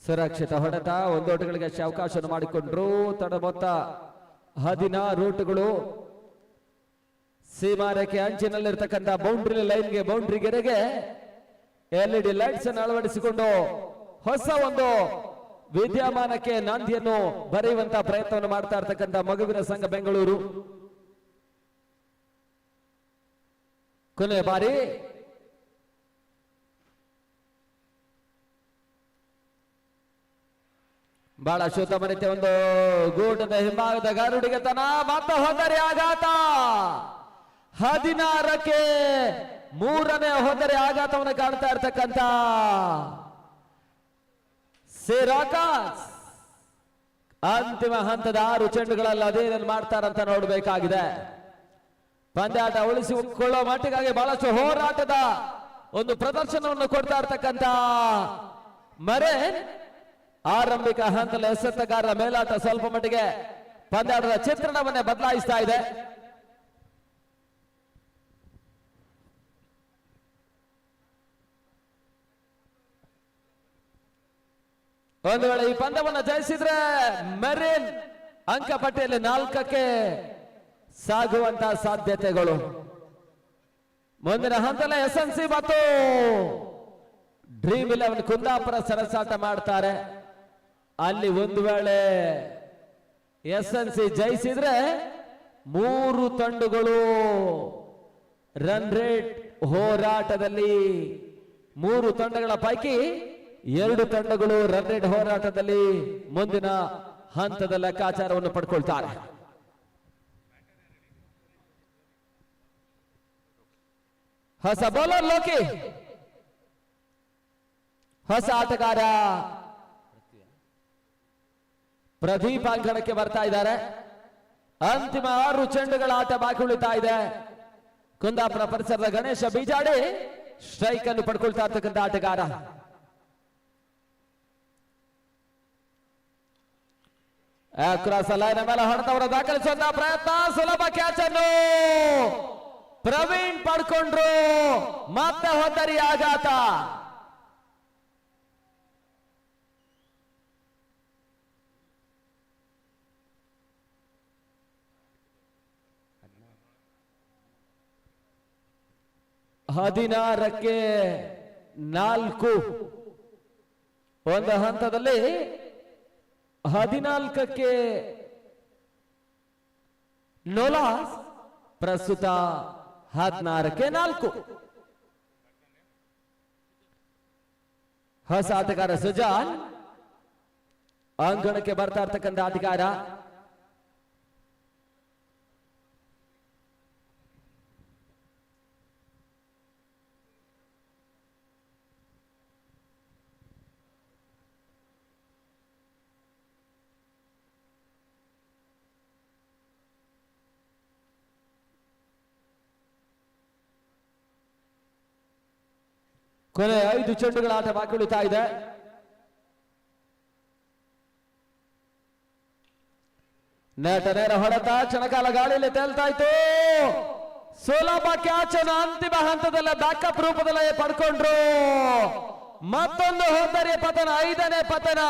ಸುರಕ್ಷಿತ ಹೊಡೆತ, 1 ಓಟಗಳಿಗೆ ಅಷ್ಟೇ ಅವಕಾಶವನ್ನು ಮಾಡಿಕೊಂಡ್ರು. ತಡ ಮೊತ್ತ 16 ಓಟಗಳು. ಸೀಮಾರೇಖೆ ಅಂಚಿನಲ್ಲಿರ್ತಕ್ಕಂಥ ಬೌಂಡ್ರಿ ಲೈನ್ಗೆ, ಬೌಂಡ್ರಿ ಗೆರೆಗೆ LED ಲೈಟ್ಸ್ ಅನ್ನು ಅಳವಡಿಸಿಕೊಂಡು ಹೊಸ ಒಂದು ವಿದ್ಯಮಾನಕ್ಕೆ ನಾಂದಿಯನ್ನು ಬರೆಯುವಂತಹ ಪ್ರಯತ್ನವನ್ನು ಮಾಡ್ತಾ ಇರ್ತಕ್ಕಂಥ ಮಗುವಿನ ಸಂಘ ಬೆಂಗಳೂರು. ಕೊನೆಯ ಬಾರಿ ಬಹಳ ಶೋತಮ ರೀತಿಯ ಒಂದು ಗೂಟದ ಹಿಂಭಾಗದ ಗರುಡಿಗೆ ತನ ಮಾತ್ರ ಹೋದರೆ ಆಘಾತ. 16ಕ್ಕೆ 3ನೇ ಹೋದರೆ ಆಘಾತವನ್ನು ಕಾಣ್ತಾ ಇರ್ತಕ್ಕಂಥ ಸಿರಾಕರ್ಸ್ ಅಂತಿಮ ಹಂತದ 6 ಚೆಂಡುಗಳಲ್ಲಿ ಅದೇನೇನು ಮಾಡ್ತಾರಂತ ನೋಡಬೇಕಾಗಿದೆ. ಪಂದ್ಯಾಟ ಉಳಿಸಿಕೊಳ್ಳುವ ಮಟ್ಟಿಗಾಗಿ ಬಹಳಷ್ಟು ಹೋರಾಟದ ಒಂದು ಪ್ರದರ್ಶನವನ್ನು ಕೊಡ್ತಾ ಇರ್ತಕ್ಕಂಥ ಮರೇನ್ ಆರಂಭಿಕ ಹಂತದ ಎಸೆತಗಾರರ ಮೇಲಾಟ ಸ್ವಲ್ಪ ಮಟ್ಟಿಗೆ ಪಂದ್ಯಾಟದ ಚಿತ್ರಣವನ್ನೇ ಬದಲಾಯಿಸ್ತಾ ಇದೆ. ಒಂದು ವೇಳೆ ಈ ಪಂದ್ಯವನ್ನು ಜಯಿಸಿದ್ರೆ ಮೆರಿನ್ ಅಂಕ ಪಟ್ಟಿಯಲ್ಲಿ 4ಕ್ಕೆ ಸಾಗುವಂತಹ ಸಾಧ್ಯತೆಗಳು. ಮುಂದಿನ ಹಂತದಲ್ಲಿ SNC ಮತ್ತು ಡ್ರೀಮ್ 11 ಕುಂದಾಪುರ ಸರಸಾಟ ಮಾಡ್ತಾರೆ. ಅಲ್ಲಿ ಒಂದು ವೇಳೆ SNC ಜಯಿಸಿದ್ರೆ 3 ತಂಡಗಳು ರನ್ ರೇಟ್ ಹೋರಾಟದಲ್ಲಿ, 3 ತಂಡಗಳ ಪೈಕಿ 2 ತಂಡಗಳು ರನ್ ರೇಟ್ ಹೋರಾಟದಲ್ಲಿ ಮುಂದಿನ ಹಂತದ ಲೆಕ್ಕಾಚಾರವನ್ನು ಪಡ್ಕೊಳ್ತಾರೆ. ಹೊಸ ಬೌಲರ್ ಲೋಕಿ, ಹೊಸ ಆಟಗಾರ ಪ್ರದೀಪ್ ಅಂಕಣಕ್ಕೆ ಬರ್ತಾ ಇದ್ದಾರೆ. ಅಂತಿಮ 6 ಚೆಂಡುಗಳ ಆಟ ಬಾಕಿ ಉಳಿತಾ ಇದೆ. ಕುಂದಾಪುರ ಪರಿಸರದ ಗಣೇಶ ಬೀಜಾಡಿ ಸ್ಟ್ರೈಕ್ ಅನ್ನು ಪಡ್ಕೊಳ್ತಾ ಇರ್ತಕ್ಕಂಥ ಆಟಗಾರ. ಕ್ರಾಸ್ ಲೈನ್ ಮೇಲೆ ಹೊಡೆದವರು ದಾಖಲಿಸುವಂತಹ ಪ್ರಯತ್ನ, ಸುಲಭ ಕ್ಯಾಚ್ ಅನ್ನು ಪ್ರವೀಣ್ ಪಡ್ಕೊಂಡ್ರು. ಮತ್ತೆ ಹೊತ್ತರಿ ಆಘಾತ. 16ಕ್ಕೆ 4. ಒಂದು ಹಂತದಲ್ಲಿ 14ಕ್ಕೆ ನೋಲಾಸ್, ಪ್ರಸ್ತುತ 16ಕ್ಕೆ 4. ಹೊಸ ಆಟಗಾರ ಸುಜಾನ್ ಅಂಗಣಕ್ಕೆ ಬರ್ತಾ ಇರ್ತಕ್ಕಂಥ ಆಟಗಾರ. ಕೊನೆ 5 ಚೆಂಡುಗಳ ಆಟ ಬಾಕಿ ಉಳಿತಾ ಇದೆ. ನೆಟ ನೇರ ಹೊಡೆತ, ಕ್ಷಣಕಾಲ ಗಾಳಿಯಲ್ಲಿ ತೇಲ್ತಾ ಇತ್ತು. ಸುಲಭ ಕ್ಯಾಚ್ ಅನ್ನು ಅಂತಿಮ ಹಂತದಲ್ಲಿ ಬ್ಯಾಕಪ್ ರೂಪದಲ್ಲಿ ಪಡ್ಕೊಂಡ್ರು. ಮತ್ತೊಂದು ಹೋದರಿಯ ಪತನ, 5ನೇ ಪತನ.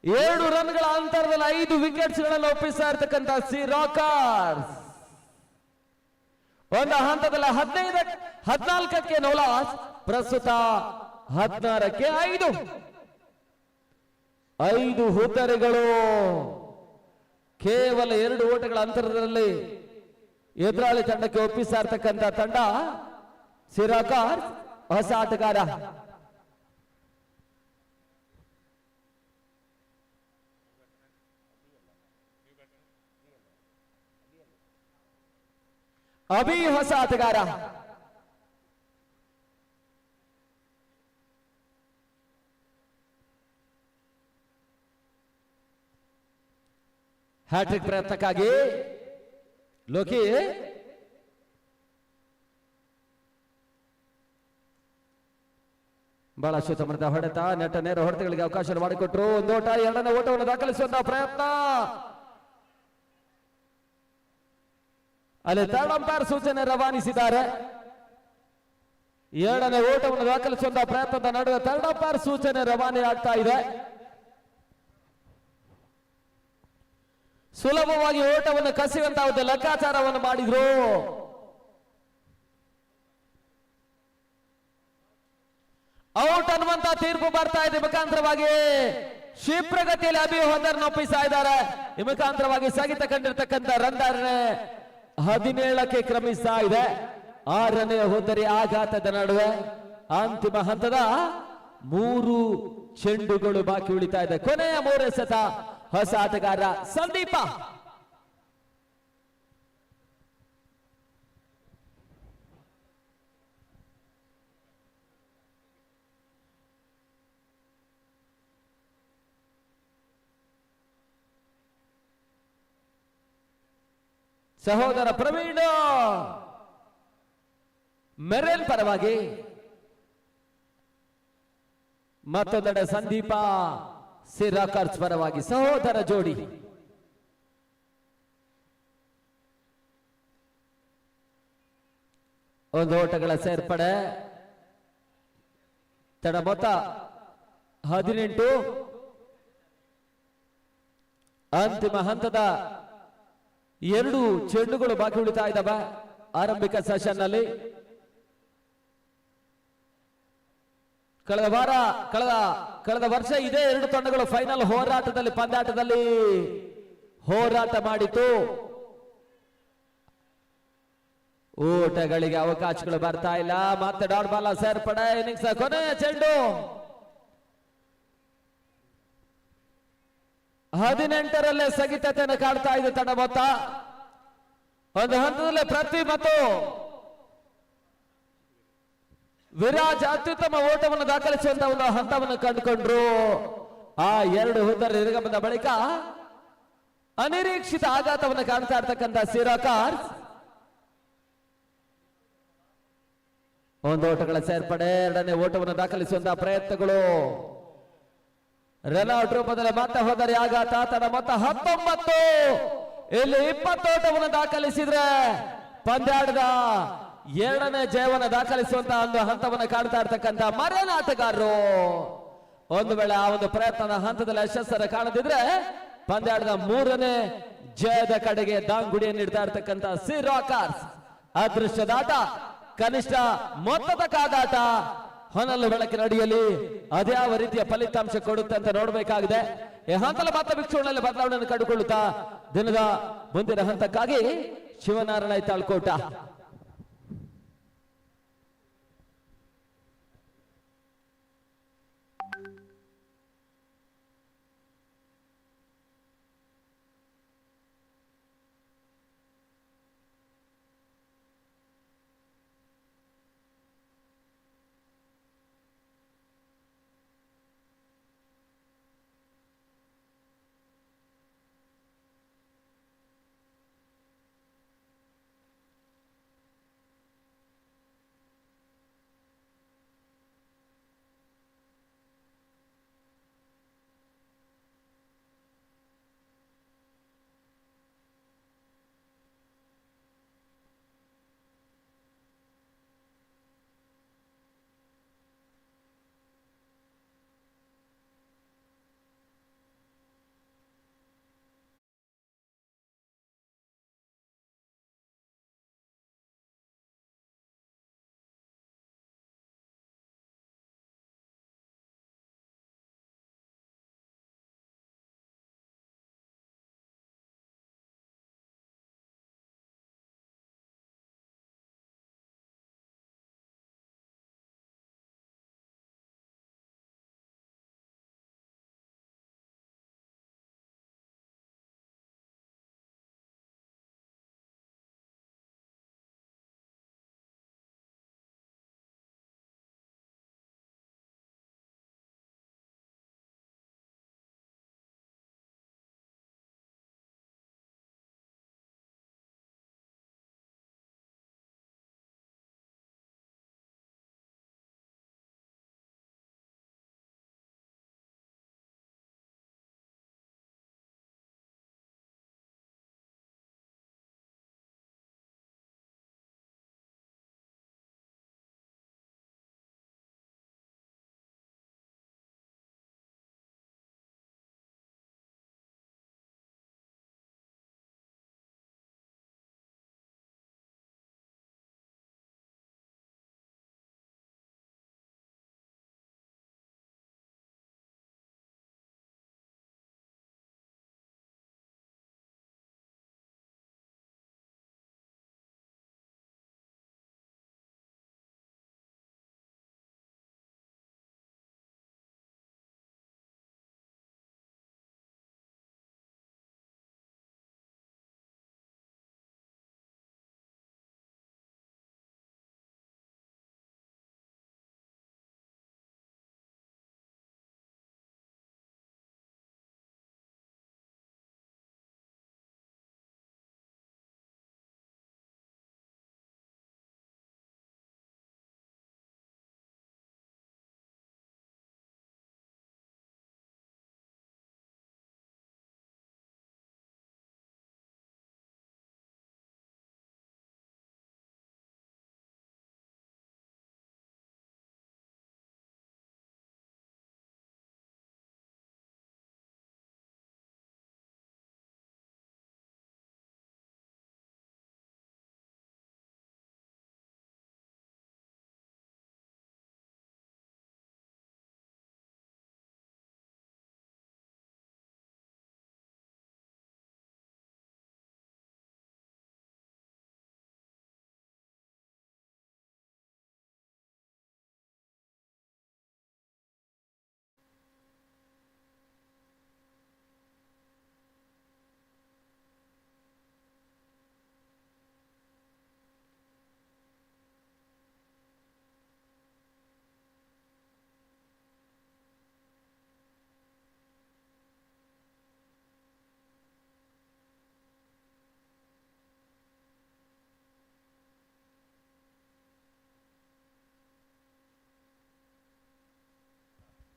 7 ರನ್ಗಳ ಅಂತರದಲ್ಲಿ 5 ವಿಕೆಟ್ಸ್ ಗಳನ್ನು ಒಪ್ಪಿಸ್ತಾ ಇರ್ತಕ್ಕಂಥ ಸಿ ರಾಕರ್ಸ್. ಒಂದು ಹಂತದಲ್ಲಿ 14ಕ್ಕೆ ನೋಲಾಸ್, ಪ್ರಸ್ತುತ 16ಕ್ಕೆ 5. 5 ಹುದ್ದರಿಗಳು ಕೇವಲ 2 ಓಟಗಳ ಅಂತರದಲ್ಲಿ ಎದುರಾಳಿ ತಂಡಕ್ಕೆ ಒಪ್ಪಿಸ್ತಾ ಇರ್ತಕ್ಕಂಥ ತಂಡ ಸಿ ರಾಕರ್ಸ್. ಹೊಸ ಆಟಗಾರ ಅಭಿ, ಹೊಸ ಆಟಗಾರ. ಹ್ಯಾಟ್ರಿಕ್ ಪ್ರಯತ್ನಕ್ಕಾಗಿ ಲೋಕಿ ಬಹಳ ಶುತಮೃತ ಹೊಡೆತ, ನೆಟ್ಟ ನೇರ ಹೊಡೆತಗಳಿಗೆ ಅವಕಾಶ ಮಾಡಿಕೊಟ್ರು. ಒಂದು ಓಟ, 2ನೇ ಓಟವನ್ನು ದಾಖಲಿಸುವಂತಹ ಪ್ರಯತ್ನ. ಅಲ್ಲಿ ಥರ್ಡ್ ಅಂಪೈರ್ ಸೂಚನೆ ರವಾನಿಸಿದ್ದಾರೆ. 2ನೇ ಓಟವನ್ನು ದಾಖಲಿಸುವಂತಹ ಪ್ರಯತ್ನದ ನಡುವೆ ಥರ್ಡ್ ಅಂಪೈರ್ ಸೂಚನೆ ರವಾನೆ ಆಗ್ತಾ ಇದೆ. ಸುಲಭವಾಗಿ ಓಟವನ್ನು ಕಸಿಯುವಂತಹ ಒಂದು ಲೆಕ್ಕಾಚಾರವನ್ನು ಮಾಡಿದ್ರು. ಔಟ್ ಅನ್ನುವಂತ ತೀರ್ಪು ಬರ್ತಾ ಇದೆ. ಮುಖಾಂತರವಾಗಿ ಕ್ಷಿಪ್ರಗತಿಯಲ್ಲಿ ಅಭಿ ಹೋದರ್ ಒಪ್ಪಿಸ್ತಾ ಇದ್ದಾರೆ. ಈ ಮುಖಾಂತರವಾಗಿ ಸ್ಥಗಿತ ಕಂಡಿರ್ತಕ್ಕಂಥ ರನ್ 17ಕ್ಕೆ ಕ್ರಮಿಸ್ತಾ ಇದೆ. 6ನೇ ಹೋದರಿ ಆಘಾತದ ನಡುವೆ ಅಂತಿಮ ಹಂತದ 3 ಚೆಂಡುಗಳು ಬಾಕಿ ಉಳಿತಾ ಇದೆ. ಕೊನೆಯ 3 ಎಸೆತ ಹೊಸ ಆಟಗಾರ ಸಂದೀಪ. ಸಹೋದರ ಪ್ರವೀಣ್ ಮೆರೆಲ್ ಪರವಾಗಿ, ಮತ್ತೊಂದೆಡೆ ಸಂದೀಪ ಸಿ ರಾಕರ್ಸ್ ಪರವಾಗಿ ಸಹೋದರ ಜೋಡಿ. ಒಂದು ಓಟಗಳ ಸೇರ್ಪಡೆ, ತಡ ಮೊತ್ತ 18. ಅಂತಿಮ ಹಂತದ 2 ಚೆಂಡುಗಳು ಬಾಕಿ ಉಳಿತಾ ಇದ್ದಾವೆ ಆರಂಭಿಕ ಸೆಷನ್ ನಲ್ಲಿ. ಕಳೆದ ವರ್ಷ ಇದೇ 2 ತಂಡಗಳು ಫೈನಲ್ ಹೋರಾಟದಲ್ಲಿ ಪಂದ್ಯಾಟದಲ್ಲಿ ಹೋರಾಟ ಮಾಡಿತು. ಓಟಗಳಿಗೆ ಅವಕಾಶಗಳು ಬರ್ತಾ ಇಲ್ಲ. ಮತ್ತೆ ಡಾಟ್ ಬಾಲ್ ಸೇರ್ಪಡೆ, ಇನ್ನಿಂಗ್ಸ್ ಕೊನೆಯ ಚೆಂಡು. 18ರಲ್ಲೇ ಸ್ಥಗಿತತೆಯನ್ನು ಕಾಡ್ತಾ ಇದೆ ತಂಡ ಮೊತ್ತ. ಒಂದು ಹಂತದಲ್ಲೇ ಪೃಥ್ವಿ ಮತ್ತು ವಿರಾಜ್ ಅತ್ಯುತ್ತಮ ಓಟವನ್ನು ದಾಖಲಿಸುವಂತಹ ಒಂದು ಹಂತವನ್ನು ಕಂಡುಕೊಂಡ್ರು. ಆ 2 ಹುದ್ದರ ನಿರ್ಗಮನದ ಬಳಿಕ ಅನಿರೀಕ್ಷಿತ ಆಘಾತವನ್ನು ಕಾಣ್ತಾ ಇರ್ತಕ್ಕಂಥ ಸಿ ರಾಕರ್ಸ್. ಒಂದು ಓಟಗಳ ಸೇರ್ಪಡೆ, 2ನೇ ಓಟವನ್ನು ದಾಖಲಿಸುವಂತಹ ಪ್ರಯತ್ನಗಳು. ರನ್ಔಟ್ ರೂಪದಲ್ಲಿ ಮತ್ತೆ ಹೋದರೆ ಆಘಾತ. ತನ್ನ ಮೊತ್ತ 19. ಇಲ್ಲಿ 20 ಓಟವನ್ನು ದಾಖಲಿಸಿದ್ರೆ ಪಂದ್ಯಾಟದ 2ನೇ ಜಯವನ್ನು ದಾಖಲಿಸುವಂತಹ ಒಂದು ಹಂತವನ್ನು ಕಾಣ್ತಾ ಇರ್ತಕ್ಕಂಥ ಮರೆಯಲ್ ಆಟಗಾರರು. ಒಂದು ವೇಳೆ ಆ ಒಂದು ಪ್ರಯತ್ನದ ಹಂತದಲ್ಲಿ ಯಶಸ್ಸನ್ನು ಕಾಣದಿದ್ರೆ ಪಂದ್ಯಾಟದ 3ನೇ ಜಯದ ಕಡೆಗೆ ದಾಂಗುಡಿಯನ್ನು ಇಡ್ತಾ ಇರ್ತಕ್ಕಂಥ ಸಿ ರಾಕರ್ಸ್. ಅದೃಷ್ಟದಾಟ ಕನಿಷ್ಠ ಮೊತ್ತದ ಕಾದಾಟ ಹೊನಲು ಬೆಳಕಿನ ಅಡಿಯಲ್ಲಿ ಅದ್ಯಾವ ರೀತಿಯ ಫಲಿತಾಂಶ ಕೊಡುತ್ತೆ ಅಂತ ನೋಡಬೇಕಾಗಿದೆ. ಈ ಹಂತದ ಮತ ವೀಕ್ಷಣೆಯಲ್ಲಿ ಬದಲಾವಣೆಯನ್ನು ಕಂಡುಕೊಳ್ಳುತ್ತಾ ದಿನದ ಮುಂದಿನ ಹಂತಕ್ಕಾಗಿ ಶಿವನಾರಾಯಣ ತಾಳ್ಕೋಟ.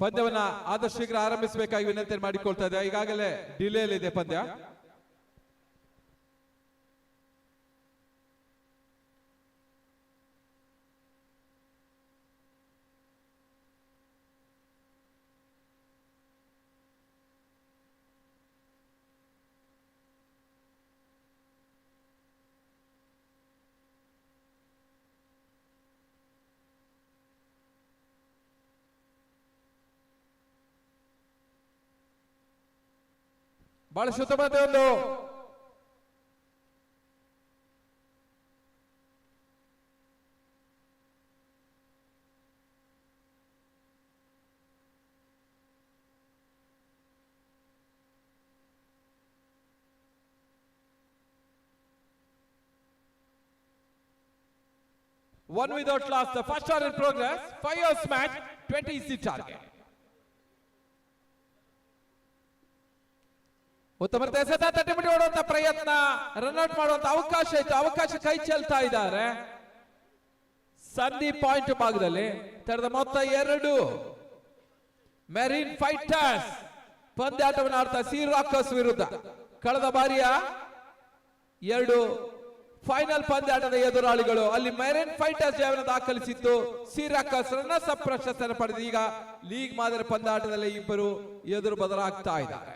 ಪಂದ್ಯವನ್ನ ಆದಷ್ಟು ಶೀಘ್ರ ಆರಂಭಿಸಬೇಕಾಗಿ ವಿನಂತಿ ಮಾಡಿಕೊಳ್ತಾ ಇದೆ. ಈಗಾಗಲೇ ಡಿಲೇ ಇದೆ ಪಂದ್ಯ. ಬಹಳ ಶುದ್ಧವಾದ ಒಂದು one without loss. The first hour in progress. 5 years match. 20 is the target. ಉತ್ತಮ ಎಸೆತ ತಟ್ಟಿಬಿಟ್ಟು ಓಡುವಂತ ಪ್ರಯತ್ನ, ರನ್ಔಟ್ ಮಾಡುವಂತ ಅವಕಾಶ ಇತ್ತು, ಅವಕಾಶ ಕೈ ಚೆಲ್ತಾ ಇದ್ದಾರೆ. ಸಂಧಿ ಪಾಯಿಂಟ್ ಭಾಗದಲ್ಲಿ ತೆರೆದ ಮೊತ್ತ 2. ಮೆರಿನ್ ಫೈಟರ್ಸ್ ಪಂದ್ಯಾಟವನ್ನು ಆಡ್ತಾ ಸಿ ರಾಕರ್ಸ್ ವಿರುದ್ಧ ಕಳೆದ ಬಾರಿಯ 2 ಫೈನಲ್ ಪಂದ್ಯಾಟದ ಎದುರಾಳಿಗಳು. ಅಲ್ಲಿ ಮೆರಿನ್ ಫೈಟರ್ಸ್ ಜಯವನ್ನು ದಾಖಲಿಸಿತ್ತು. ಸಿ ರಾಕರ್ಸ್ ರನ್ನರ್ಸ್ ಅಪ್ ಪ್ರಶಸ್ತಿಯನ್ನು ಪಡೆದು ಈಗ ಲೀಗ್ ಮಾದರಿ ಪಂದ್ಯಾಟದಲ್ಲಿ ಇಬ್ಬರು ಎದುರು ಬದಲಾಗ್ತಾ ಇದ್ದಾರೆ.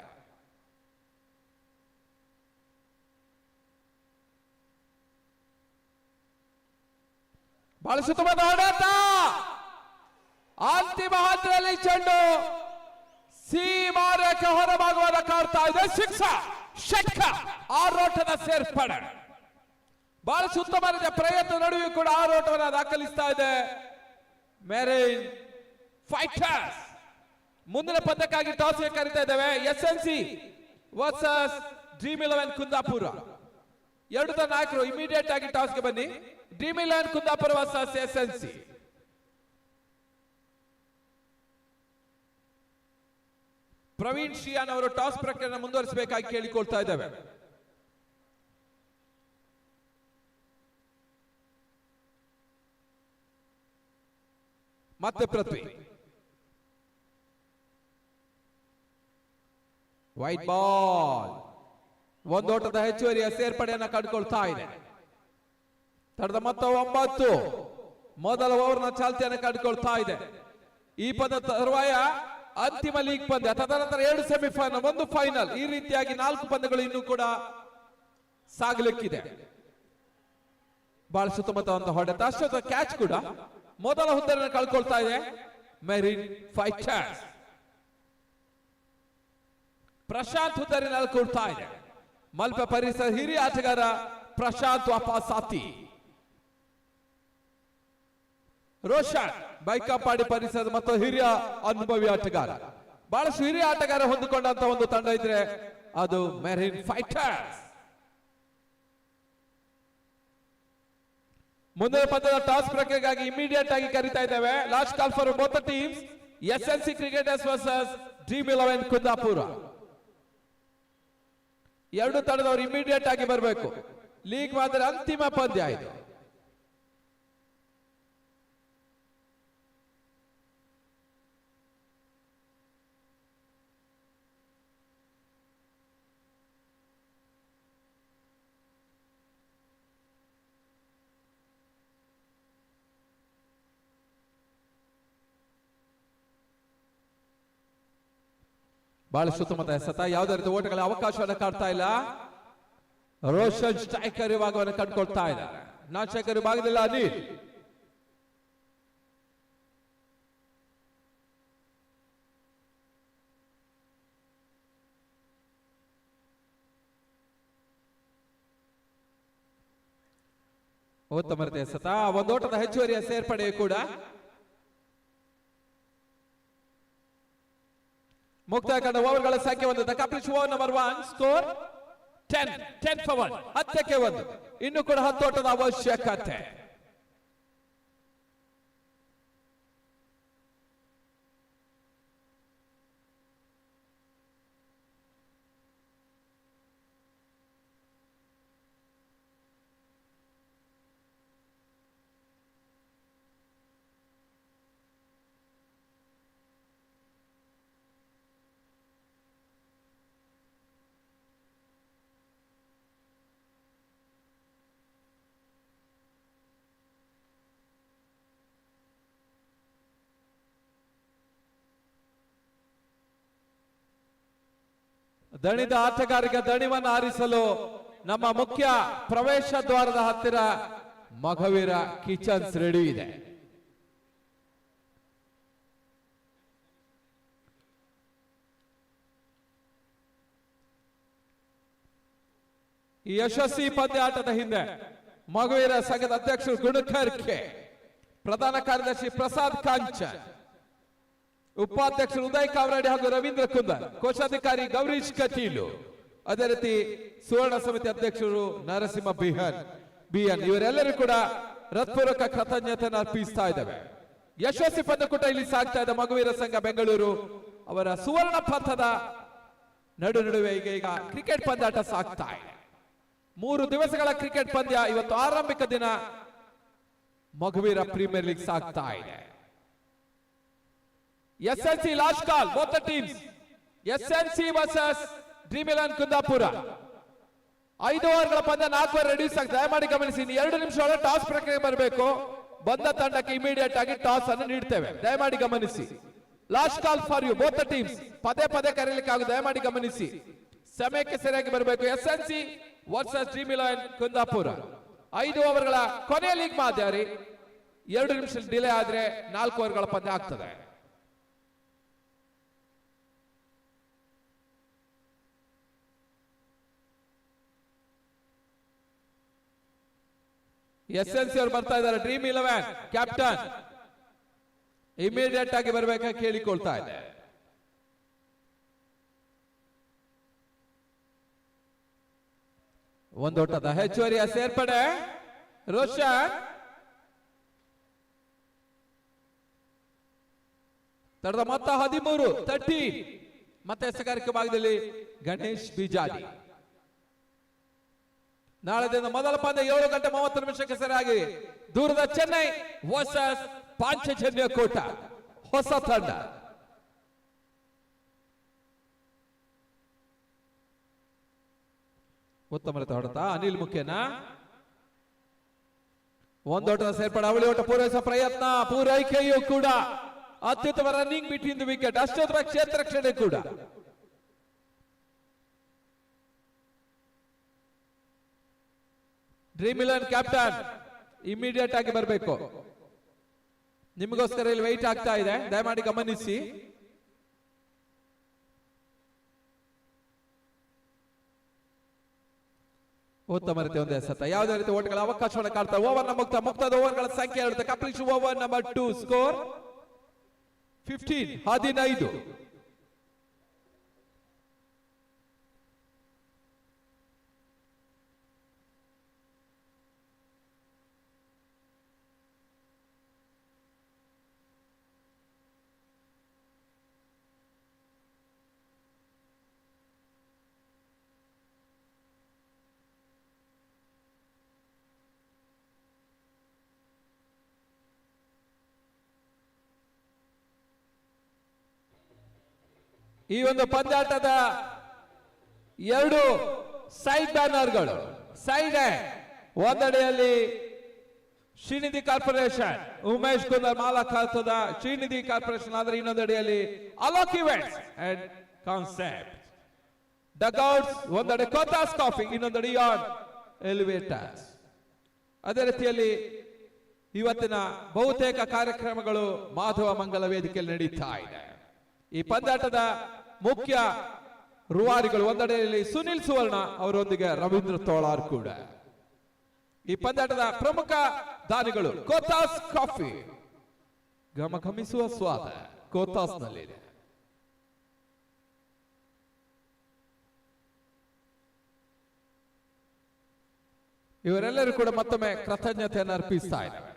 ಬಹಳ ಸುತ್ತಮುತ್ತ ಆಡಾಟ, ಅಂತಿಮ ಹಂತದಲ್ಲಿ ಚೆಂಡು ಸೀಮಾರೇಖೆ ಹೊರಭಾಗವನ್ನು ಕಾಡ್ತಾ ಇದೆ. ಷಟ್ಕ ಆರೋಟದ ಸೇರ್ಪಡೆ. ಬಹಳ ಸುತ್ತಮುತ್ತ ಪ್ರಯತ್ನ ನಡುವೆ ಕೂಡ ಆರೋಟವನ್ನು ದಾಖಲಿಸ್ತಾ ಇದೆ ಮೆರೈನ್ ಫೈಟರ್ಸ್. ಮುಂದಿನ ಪಂದ್ಯಕ್ಕಾಗಿ ಟಾಸ್ ಕರೀತಾ ಇದ್ದೇವೆ. SNC versus dream 11 Kundapura. ಎರಡು ನಾಯಕರು ಇಮಿಡಿಯೇಟ್ ಆಗಿ ಟಾಸ್ಗೆ ಬನ್ನಿ. Dream 11 Kundapura versus SNC. Praveen Shiyan ಅವರು ಟಾಸ್ ಪ್ರಕ್ರಿಯೆಯನ್ನು ಮುಂದುವರಿಸಬೇಕಾಗಿ ಕೇಳಿಕೊಳ್ತಾ ಇದ್ದೇವೆ. ಮತ್ತೆ ಪೃಥ್ವಿ. White ball. ಒಂದೋಟದ ಹೆಚ್ಚುವರಿಯ ಸೇರ್ಪಡೆಯನ್ನು ಕಂಡುಕೊಳ್ತಾ ಇದೆ. ತಡೆದ ಮೊತ್ತ 9. ಮೊದಲ ಓವರ್ನ ಚಾಲ್ತಿಯನ್ನು ಕಂಡುಕೊಳ್ತಾ ಇದೆ. ಈ ಪಂದ್ಯ ತರುವಾಯ ಅಂತಿಮ ಲೀಗ್ ಪಂದ್ಯ, ತದನಂತರ 2 ಸೆಮಿಫೈನಲ್, 1 ಫೈನಲ್, ಈ ರೀತಿಯಾಗಿ 4 ಪಂದ್ಯಗಳು ಇನ್ನೂ ಕೂಡ ಸಾಗಲಿಕ್ಕಿದೆ. ಬಹಳ ಸುತ್ತಮುತ್ತ ಹೊಡೆತ, ಅಷ್ಟೊತ್ತ ಕ್ಯಾಚ್ ಕೂಡ ಮೊದಲ ಹುದ್ದೆಯನ್ನು ಕಳ್ಕೊಳ್ತಾ ಇದೆ ಮೆರಿನ್ ಫೈಟರ್ಸ್. ಪ್ರಶಾಂತ್ ಹುದ್ದೆಯನ್ನು ಕಳ್ಕೊಳ್ತಾ ಇದೆ ಮಲ್ಪೆ ಪರಿಸರ ಹಿರಿಯ ಆಟಗಾರ ಪ್ರಶಾಂತ್ ವಾಪಾಸಾತಿ. ರೋಷನ್ ಬೈಕಂಪಾಡಿ ಪರಿಸರದ ಮತ್ತು ಹಿರಿಯ ಅನುಭವಿ ಆಟಗಾರ. ಬಹಳಷ್ಟು ಹಿರಿಯ ಆಟಗಾರ ಹೊಂದಿಕೊಂಡಂತ ಒಂದು ತಂಡ ಇದ್ರೆ ಅದು ಮೆರಿನ್ ಫೈಟರ್ಸ್. ಮುಂದಿನ ಪಂದ್ಯದ ಟಾಸ್ ಪ್ರಕ್ರಿಯೆಗಾಗಿ ಇಮಿಡಿಯೇಟ್ ಆಗಿ ಕರೀತಾ ಇದ್ದೇವೆ. Last call for both teams. SNC cricketers versus dream 11 Kundapura. ಎರಡು ತಂಡದವರು ಇಮಿಡಿಯೇಟ್ ಆಗಿ ಬರಬೇಕು. ಲೀಗ್ ಮಾದರಿ ಅಂತಿಮ ಪಂದ್ಯ ಇದು. ಬಹಳ ಸುತ್ತಮುತ್ತ ಎಸೆತ, ಯಾವುದೇ ರೀತಿ ಓಟಗಳ ಅವಕಾಶವನ್ನು ಕಾಡ್ತಾ ಇಲ್ಲ. ರೋಷನ್ ಸ್ಟ್ರೈಕರ್ ವಿಭಾಗವನ್ನು ಕಂಡುಕೊಳ್ತಾ ಇದ್ದಾರೆ. ನಾನ್ ಸ್ಟ್ರೈಕರ್ ವಿಭಾಗದಲ್ಲಿ ಅನಿಲ್. ಉತ್ತಮ ರೀತಿಯ ಎಸೆತ, ಒಂದೋಟದ ಹೆಚ್ಚುವರಿಯ ಸೇರ್ಪಡೆ ಕೂಡ. ಮುಕ್ತಾಯ ಕಂಡ ಓವರ್ಗಳ ಸಂಖ್ಯೆ 1. The complete over number 1 score 10 for 1. 10ಕ್ಕೆ 1. ಇನ್ನು ಕೂಡ 10 ಓಟದ ಅವಶ್ಯಕತೆ. ದಣಿದ ಆಟಗಾರರಿಗೆ ದಣಿವನ್ನು ಆರಿಸಲು ನಮ್ಮ ಮುಖ್ಯ ಪ್ರವೇಶ ದ್ವಾರದ ಹತ್ತಿರ ಮಘವೀರ ಕಿಚನ್ಸ್ ರೆಡಿ ಇದೆ. ಈ ಯಶಸ್ವಿ ಪಂದ್ಯಾಟದ ಹಿಂದೆ ಮಗುವೀರ ಸಂಘದ ಅಧ್ಯಕ್ಷರು ಗುಣಕರ್ಕೆ, ಪ್ರಧಾನ ಕಾರ್ಯದರ್ಶಿ ಪ್ರಸಾದ್ ಕಾಂಚನ್, ಉಪಾಧ್ಯಕ್ಷರು ಉದಯ್ ಕಾವರಾಡಿ ಹಾಗೂ ರವೀಂದ್ರ ಕುಂದರ್, ಕೋಶಾಧಿಕಾರಿ ಗೌರೀಶ್ ಕಟೀಲು, ಅದೇ ರೀತಿ ಸುವರ್ಣ ಸಮಿತಿ ಅಧ್ಯಕ್ಷರು ನರಸಿಂಹ ಬಿಎನ್ ಇವರೆಲ್ಲರೂ ಕೂಡ ಹೃತ್ಪೂರ್ವಕ ಕೃತಜ್ಞತೆಯನ್ನು ಅರ್ಪಿಸ್ತಾ ಇದ್ದೇವೆ. ಯಶಸ್ವಿ ಪಂದ್ಯಕೂಟ ಇಲ್ಲಿ ಸಾಗ್ತಾ ಇದೆ. ಮಗುವೀರ ಸಂಘ ಬೆಂಗಳೂರು ಅವರ ಸುವರ್ಣ ಪಥದ ನಡುವೆ ಈಗ ಕ್ರಿಕೆಟ್ ಪಂದ್ಯಾಟ ಸಾಗ್ತಾ ಇದೆ. 3 ದಿವಸಗಳ ಕ್ರಿಕೆಟ್ ಪಂದ್ಯ ಇವತ್ತು ಆರಂಭಿಕ ದಿನ ಮಗುವೀರ ಪ್ರೀಮಿಯರ್ ಲೀಗ್ ಸಾಗ್ತಾ ಇದೆ. SNC last call both the teams. SNC versus dream 11 Kundapura. 5 ಓವರ್ಗಳ ಪಂದ್ಯ 4 ಓವರ್ ರೆಡ್ಯೂಸ್ ಆಗ್ತದೆ. ದಯಮಾಡಿ ಗಮನಿಸಿ, 2 ನಿಮಿಷ ಒಳಗೆ ಟಾಸ್ ಪ್ರಕ್ರಿಯೆ ಬರಬೇಕು. ಬಂದ ತಂಡಕ್ಕೆ ಇಮಿಡಿಯೇಟ್ ಆಗಿ ಟಾಸ್ ಅನ್ನು ನೀಡ್ತೇವೆ. ದಯಮಾಡಿ ಗಮನಿಸಿ. Last call for you both the teams. ಪದೇ ಕರೆಯಲಿಕ್ಕೆ ಆಗುತ್ತೆ. ದಯಮಾಡಿ ಗಮನಿಸಿ, ಸಮಯಕ್ಕೆ ಸರಿಯಾಗಿ ಬರಬೇಕು. SNC versus dream 11 Kundapura. 5 ಓವರ್ಗಳ ಕೊನೆಯ ಲೀಗ್ ಮಾದರಿ. 2 ನಿಮಿಷ ಡಿಲೇ ಆದ್ರೆ 4 ಓವರ್ಗಳ ಪಂದ್ಯ ಆಗ್ತದೆ. SNC ಅವರು ಬರ್ತಾ ಇದ್ದಾರೆ. ಡ್ರೀಮ್ 11 ಕ್ಯಾಪ್ಟನ್ ಇಮಿಡಿಯೇಟ್ ಆಗಿ ಬರಬೇಕಾಗಿ ಕೇಳಿಕೊಳ್ತಾ ಇದೆ. ಒಂದೋಟದ ಹೆಚ್ಚುವರಿಯ ಸೇರ್ಪಡೆ ರೋಷನ್. ತಡದ ಮೊತ್ತ 13 ಮತ್ತೆ ಎಸೆಗಾರಿಕೆ ಭಾಗದಲ್ಲಿ ಗಣೇಶ್ ಬಿಜಾಡಿ. ನಾಳೆ ದಿನ ಮೊದಲ ಪಂದ್ಯ 7:30 ಸರಿಯಾಗಿ ದೂರದ ಚೆನ್ನೈ ವರ್ಸಸ್ ಪಾಂಚಜನ್ಯ ಕೋಟ ಹೊಸ ತಂಡ. ಉತ್ತಮ ಹೊಡೆತ ಅನಿಲ್ ಮುಖ್ಯನ. ಒಂದೋಟದ ಸೇರ್ಪಡೆ ಅವಳಿ ಓಟ ಪೂರೈಸುವ ಪ್ರಯತ್ನ, ಪೂರೈಕೆಯೂ ಕೂಡ ಅತ್ಯುತ್ತಮ ರನ್ನಿಂಗ್ ಬಿಟ್ವೀನ್ ದಿ ವಿಕೆಟ್, ಅಷ್ಟೊತ್ತರ ಕ್ಷೇತ್ರ ರಕ್ಷಣೆ ಕೂಡ. ಡ್ರೀಮ್ 11 ಕ್ಯಾಪ್ಟನ್ ಇಮಿಡಿಯೇಟ್ ಆಗಿ ಬರಬೇಕು. ನಿಮಗೋಸ್ಕರ ಇಲ್ಲಿ ವೆಯ್ಟ್ ಆಗ್ತಾ ಇದೆ. ದಯಮಾಡಿ ಗಮನಿಸಿ. ಉತ್ತಮ ರೀತಿ ಒಂದೇ ಸತ ಯಾವುದೇ ರೀತಿ ಓಟ್ಗಳ ಅವಕಾಶವನ್ನು ಕಾಡ್ತಾರೆ. ಓವರ್ ಮುಕ್ತದ ಓವರ್ಗಳ ಸಂಖ್ಯೆ ಇರುತ್ತೆ. Complete over number 2 score 15. ಈ ಒಂದು ಪಂದ್ಯಾಟದ 2 ಸೈಡ್ ಬ್ಯಾನರ್ಗಳು. ಸೈಡ್ ಒಂದೆಡೆಯಲ್ಲಿ ಶ್ರೀನಿಧಿ ಕಾರ್ಪೊರೇಷನ್ ಉಮೇಶ್ ಕುಂದರ್ ಮಾಲಕಾತದ ಶ್ರೀನಿಧಿ ಕಾರ್ಪೊರೇಷನ್ ಆದರೆ ಇನ್ನೊಂದೆಡೆಯಲ್ಲಿ Alok events and concept. Dugouts ಒಂದೆಡೆ ಕೋತಾಸ್ ಕಾಫಿ, ಇನ್ನೊಂದೆಡೆ ಯಾನ್ ಎಲಿವೇಟರ್ಸ್. ಅದೇ ರೀತಿಯಲ್ಲಿ ಇವತ್ತಿನ ಬಹುತೇಕ ಕಾರ್ಯಕ್ರಮಗಳು ಮಾಧವ ಮಂಗಲ ವೇದಿಕೆಯಲ್ಲಿ ನಡೀತಾ ಇದೆ. ಈ ಪಂದ್ಯಾಟದ ಮುಖ್ಯ ರೂವಾರಿಗಳು ಒಂದೆಡೆಯಲ್ಲಿ ಸುನಿಲ್ ಸುವರ್ಣ ಅವರೊಂದಿಗೆ ರವೀಂದ್ರ ತೋಳಾರ್ ಕೂಡ. ಈ ಪಂದ್ಯಾಟದ ಪ್ರಮುಖ ದಾನಿಗಳು ಕೋತಾಸ್ ಕಾಫಿ, ಘಮಿಸುವ ಸ್ವಾದ ಕೋತಾಸ್ ನಲ್ಲಿದೆ. ಇವರೆಲ್ಲರೂ ಕೂಡ ಮತ್ತೊಮ್ಮೆ ಕೃತಜ್ಞತೆಯನ್ನು ಅರ್ಪಿಸ್ತಾ ಇದ್ದಾರೆ.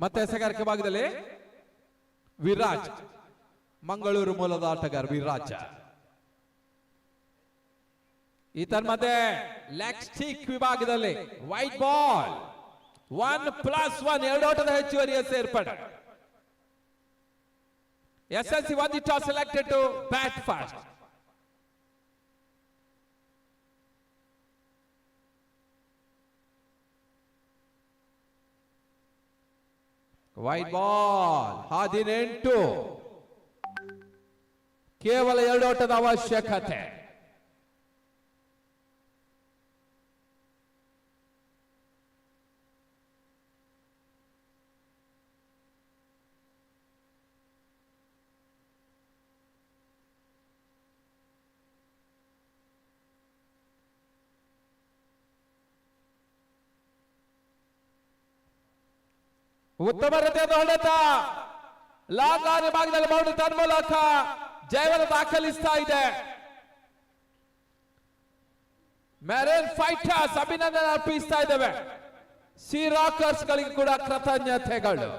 ಮತ್ತೆ ಎಸೆಗಾರಿಕೆ ಭಾಗದಲ್ಲಿ ವಿರಾಜ್, ಮಂಗಳೂರು ಮೂಲದ ಆಟಗಾರ ವಿರಾಜ. ಈ ತನ್ಮಧ್ಯೆ ಲೆಗ್ ಸ್ಟಿಕ್ ವಿಭಾಗದಲ್ಲಿ ವೈಟ್ ಬಾಲ್ 1+1 2 ಓಟದ ಹೆಚ್ಚುವರಿಯ ಸೇರ್ಪಡೆ. SNC won the toss, selected to bat first. Wide ball 18 ಕೇವಲ 2 ಓಟದ ಅವಶ್ಯಕತೆ. ಉತ್ತಮ ರೀತಿಯಾದ ಹೊಡೆತ ಲಾಂಗ್ ಆನ್ ಭಾಗದಲ್ಲಿ ಬೌಂಡರಿ ತನ್ಮೂಲಕ ಜಯವನ್ನು ದಾಖಲಿಸ್ತಾ ಇದೆ. ಮೆರೈನ್ ಫೈಟರ್ಸ್ ಅಭಿನಂದನೆ ಅರ್ಪಿಸ್ತಾ ಇದ್ದೇವೆ. ಸಿ ರಾಕರ್ಸ್ ಗಳಿಗೆ ಕೂಡ ಕೃತಜ್ಞತೆಗಳು.